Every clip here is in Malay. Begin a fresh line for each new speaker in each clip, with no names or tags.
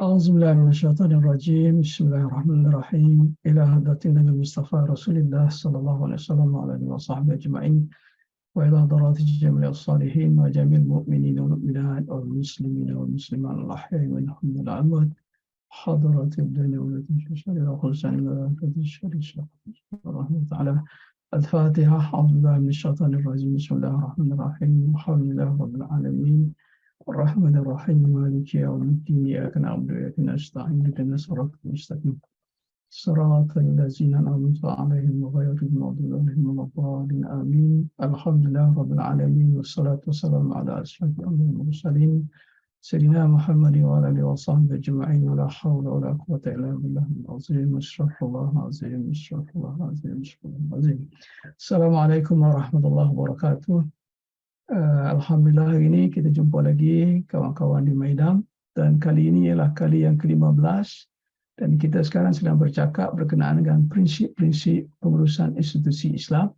أعوذ بالله من الشيطان الرجيم. بسم الله الرحمن الرحيم. إلى حضرة النبي المصطفى رسول الله صلى الله عليه وسلم وعلى آله وصحبه أجمعين، وإلى حضرات جميع الصالحين وجميع المؤمنين والمؤمنات والمسلمين والمسلمات الأحياء منهم والأموات، حضرات الدنيا والتي تشهد خلصا إلى الشريف ورحمة تعالى. الفاتحة. أعوذ بالله من الشيطان الرجيم. بسم الله الرحمن الرحيم. الحمد لله رب العالمين الرحمن الرحيم مالك يوم الدين. إياك نعبد وإياك نستعين اهدنا الصراط المستقيم صراط الذين أنعمت عليهم غير المغضوب عليهم ولا الضالين آمين. الحمد لله رب العالمين والصلاة والسلام على أشرف المرسلين سيدنا محمد وعلى آله وصحبه أجمعين. ولا حول ولا قوة إلا بالله العظيم. أشرف الله العظيم. أشرف الله العظيم. أشرف الله العظيم. السلام عليكم ورحمة الله وبركاته. Alhamdulillah, hari ini kita jumpa lagi kawan-kawan di Maidam, dan kali ini ialah kali yang ke-15 dan kita sekarang sedang bercakap berkenaan dengan prinsip-prinsip pengurusan institusi Islam,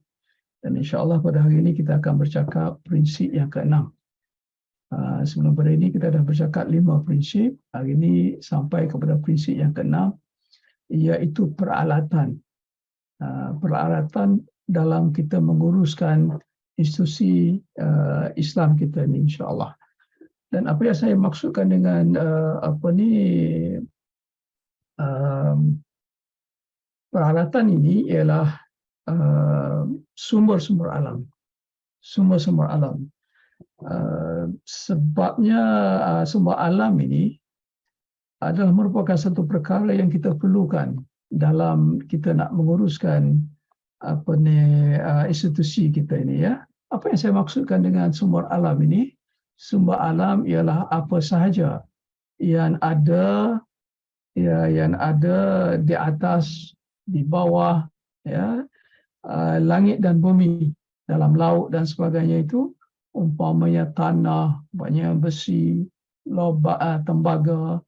dan insya-Allah pada hari ini kita akan bercakap prinsip yang ke-6. Sebelum pada ini kita dah bercakap 5 prinsip. Hari ini sampai kepada prinsip yang ke-6, iaitu peralatan. Peralatan dalam kita menguruskan institusi Islam kita ni, insya-Allah. Dan apa yang saya maksudkan dengan peralatan ini ialah sumber-sumber alam. Sumber-sumber alam. Sebabnya sumber alam ini adalah merupakan satu perkara yang kita perlukan dalam kita nak menguruskan institusi kita ini, ya. Apa yang saya maksudkan dengan sumber alam ini? Sumber alam ialah apa sahaja yang ada di atas, di bawah, ya, langit dan bumi, dalam laut dan sebagainya itu, umpamanya tanah, umpamanya besi, tembaga,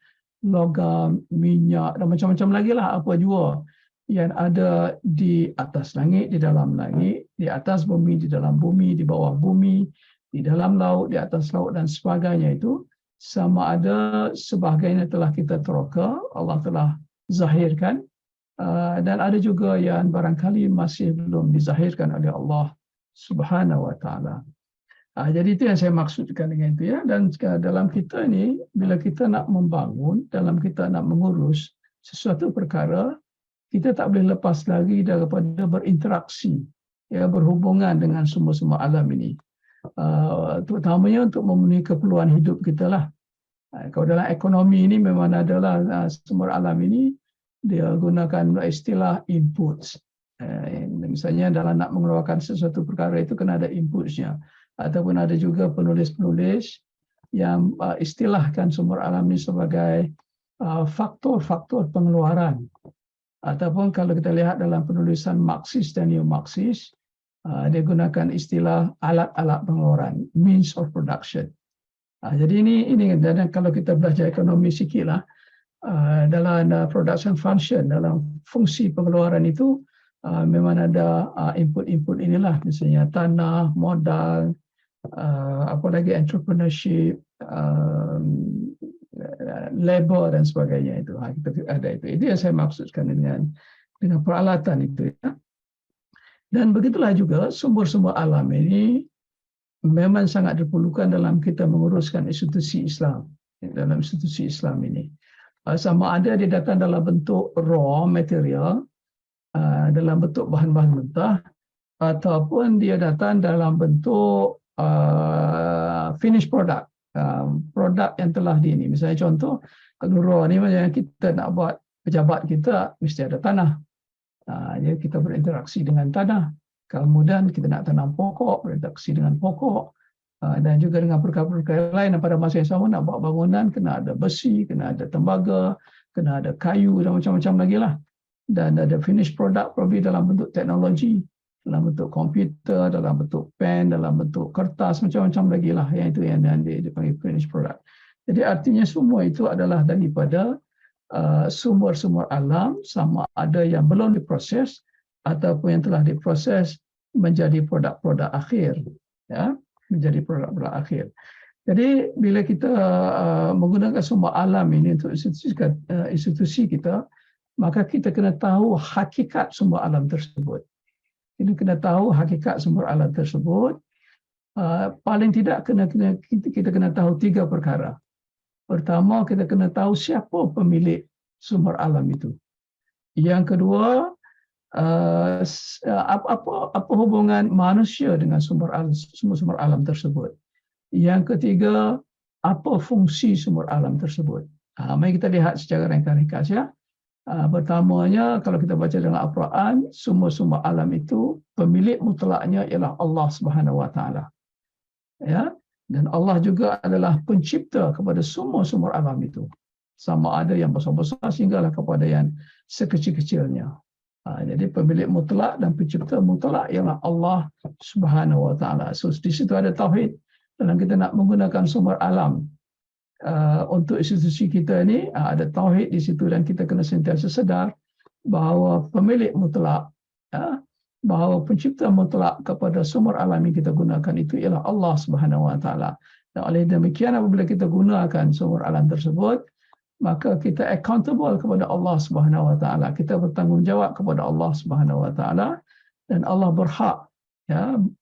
logam, minyak dan macam-macam lagi lah, apa jua yang ada di atas langit, di dalam langit, di atas bumi, di dalam bumi, di bawah bumi, di dalam laut, di atas laut dan sebagainya itu, sama ada sebahagiannya telah kita teroka, Allah telah zahirkan, dan ada juga yang barangkali masih belum dizahirkan oleh Allah Subhanahu wa taala. Jadi itu yang saya maksudkan dengan itu, ya. Dan dalam kita ini, bila kita nak membangun, dalam kita nak mengurus sesuatu perkara, kita tak boleh lepas lagi daripada berinteraksi, ya, berhubungan dengan sumber-sumber alam ini, terutamanya untuk memenuhi keperluan hidup kita lah. Kalau dalam ekonomi ini memang adalah sumber alam ini, dia gunakan istilah inputs. Misalnya dalam nak mengeluarkan sesuatu perkara itu kena ada inputsnya, ataupun ada juga penulis-penulis yang istilahkan sumber alam ini sebagai faktor-faktor pengeluaran. Ataupun kalau kita lihat dalam penulisan Marxis dan Neo-Marxis, dia gunakan istilah alat-alat pengeluaran, means of production. Jadi ini dan kalau kita belajar ekonomi sikitlah, dalam production function, dalam fungsi pengeluaran itu memang ada input-input inilah, misalnya tanah, modal, apa lagi, entrepreneurship, labor dan sebagainya itu. Kita ada itu. Itu yang saya maksudkan dengan peralatan itu, ya. Dan begitulah juga sumber-sumber alam ini memang sangat diperlukan dalam kita menguruskan institusi Islam. Dalam institusi Islam ini, sama ada dia datang dalam bentuk raw material, dalam bentuk bahan-bahan mentah, ataupun dia datang dalam bentuk finished product, produk yang telah ini. Misalnya contoh, kalau raw ni macam kita nak buat pejabat kita, mesti ada tanah. Jadi kita berinteraksi dengan tanah. Kemudian kita nak tanam pokok, berinteraksi dengan pokok, dan juga dengan perkara-perkara lain. Dan pada masa yang sama nak buat bangunan, kena ada besi, kena ada tembaga, kena ada kayu dan macam-macam lagi lah. Dan ada finished product probably dalam bentuk teknologi, dalam bentuk komputer, dalam bentuk pen, dalam bentuk kertas, macam-macam lagi lah. Yang itu yang dipanggil finished product. Jadi artinya semua itu adalah daripada sumber-sumber alam, sama ada yang belum diproses ataupun yang telah diproses menjadi produk-produk akhir, ya, menjadi produk-produk akhir. Jadi bila kita menggunakan sumber alam ini untuk institusi kita, maka kita kena tahu hakikat sumber alam tersebut. Kita kena tahu hakikat sumber alam tersebut. Paling tidak kita kena tahu 3 perkara. Pertama, kita kena tahu siapa pemilik sumber alam itu. Yang kedua, apa hubungan manusia dengan sumber alam tersebut. Yang ketiga, apa fungsi sumber alam tersebut. Mari kita lihat secara ringkas ya. Pertamanya, kalau kita baca dalam Al-Quran, sumber-sumber alam itu pemilik mutlaknya ialah Allah Subhanahu Wa Taala. Ya, dan Allah juga adalah pencipta kepada semua sumber alam itu. Sama ada yang besar-besar sehinggalah kepada yang sekecil-kecilnya. Jadi pemilik mutlak dan pencipta mutlak ialah Allah Subhanahu Wa Taala. So di situ ada tauhid. Dalam kita nak menggunakan sumber alam untuk institusi kita ini, ada tauhid di situ, dan kita kena sentiasa sedar bahawa pemilik mutlak, bahawa pencipta mutlak kepada sumber alam yang kita gunakan itu ialah Allah Subhanahu Wa Taala. Dan oleh demikian, apabila kita gunakan sumber alam tersebut, maka kita accountable kepada Allah Subhanahu Wa Taala. Kita bertanggungjawab kepada Allah Subhanahu Wa Taala, dan Allah berhak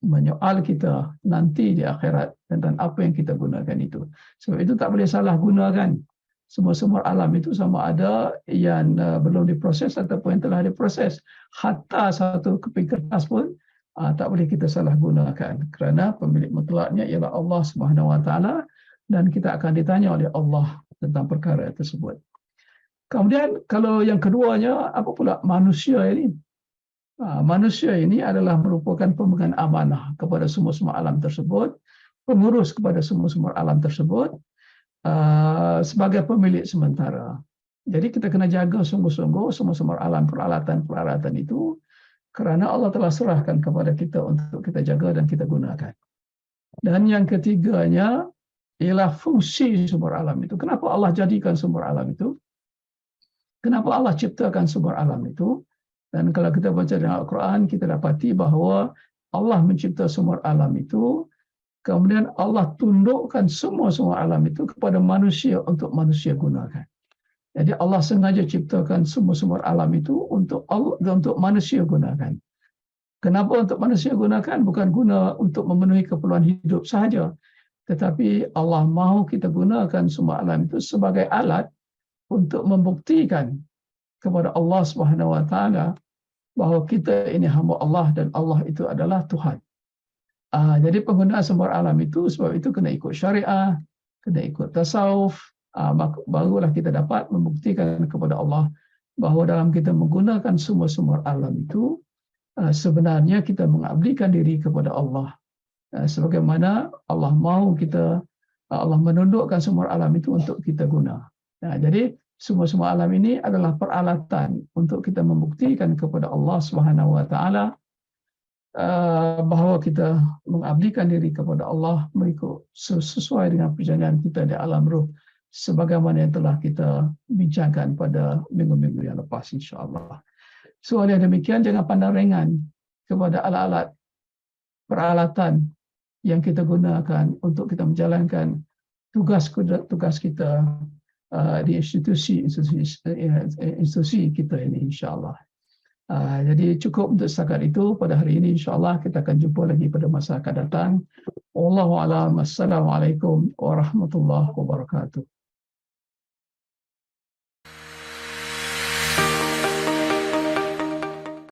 menyoal kita nanti di akhirat tentang apa yang kita gunakan itu. Sebab itu tak boleh salah gunakan sumber-sumber alam itu, sama ada yang belum diproses ataupun yang telah diproses. Hatta satu keping kertas pun tak boleh kita salah gunakan, kerana pemilik mutlaknya ialah Allah Subhanahu Wa Taala, dan kita akan ditanya oleh Allah tentang perkara tersebut. Kemudian kalau yang keduanya, apa pula manusia ini? Manusia ini adalah merupakan pemegang amanah kepada sumber-sumber alam tersebut, pengurus kepada sumber-sumber alam tersebut, sebagai pemilik sementara. Jadi kita kena jaga sungguh-sungguh sumber-sumber alam, peralatan-peralatan itu, kerana Allah telah serahkan kepada kita untuk kita jaga dan kita gunakan. Dan yang ketiganya ialah fungsi sumber alam itu. Kenapa Allah jadikan sumber alam itu? Kenapa Allah ciptakan sumber alam itu? Dan kalau kita baca dalam Al-Quran, kita dapati bahawa Allah mencipta sumber alam itu, kemudian Allah tundukkan semua sumber alam itu kepada manusia untuk manusia gunakan. Jadi Allah sengaja ciptakan semua sumber alam itu untuk manusia gunakan. Kenapa untuk manusia gunakan? Bukan guna untuk memenuhi keperluan hidup sahaja, tetapi Allah mahu kita gunakan sumber alam itu sebagai alat untuk membuktikan kepada Allah Subhanahu Wa Taala bahawa kita ini hamba Allah dan Allah itu adalah Tuhan. Jadi penggunaan sumber alam itu, sebab itu kena ikut syariah, kena ikut tasawuf, barulah kita dapat membuktikan kepada Allah bahawa dalam kita menggunakan sumber-sumber alam itu, sebenarnya kita mengabdikan diri kepada Allah. Sebagaimana Allah mahu kita, Allah menundukkan sumber alam itu untuk kita guna. Jadi semua alam ini adalah peralatan untuk kita membuktikan kepada Allah Subhanahu Wa Taala bahawa kita mengabdikan diri kepada Allah mengikut sesuai dengan perjalanan kita di alam ruh, sebagaimana yang telah kita bincangkan pada minggu-minggu yang lepas, insya-Allah. So, oleh demikian, jangan pandang ringan kepada alat-alat peralatan yang kita gunakan untuk kita menjalankan tugas kita di institusi kita ini, insya-Allah. Jadi cukup untuk setakat itu pada hari ini, insya-Allah. Kita akan jumpa lagi pada masa akan datang. Wallahu a'lam. Assalamualaikum warahmatullahi wabarakatuh.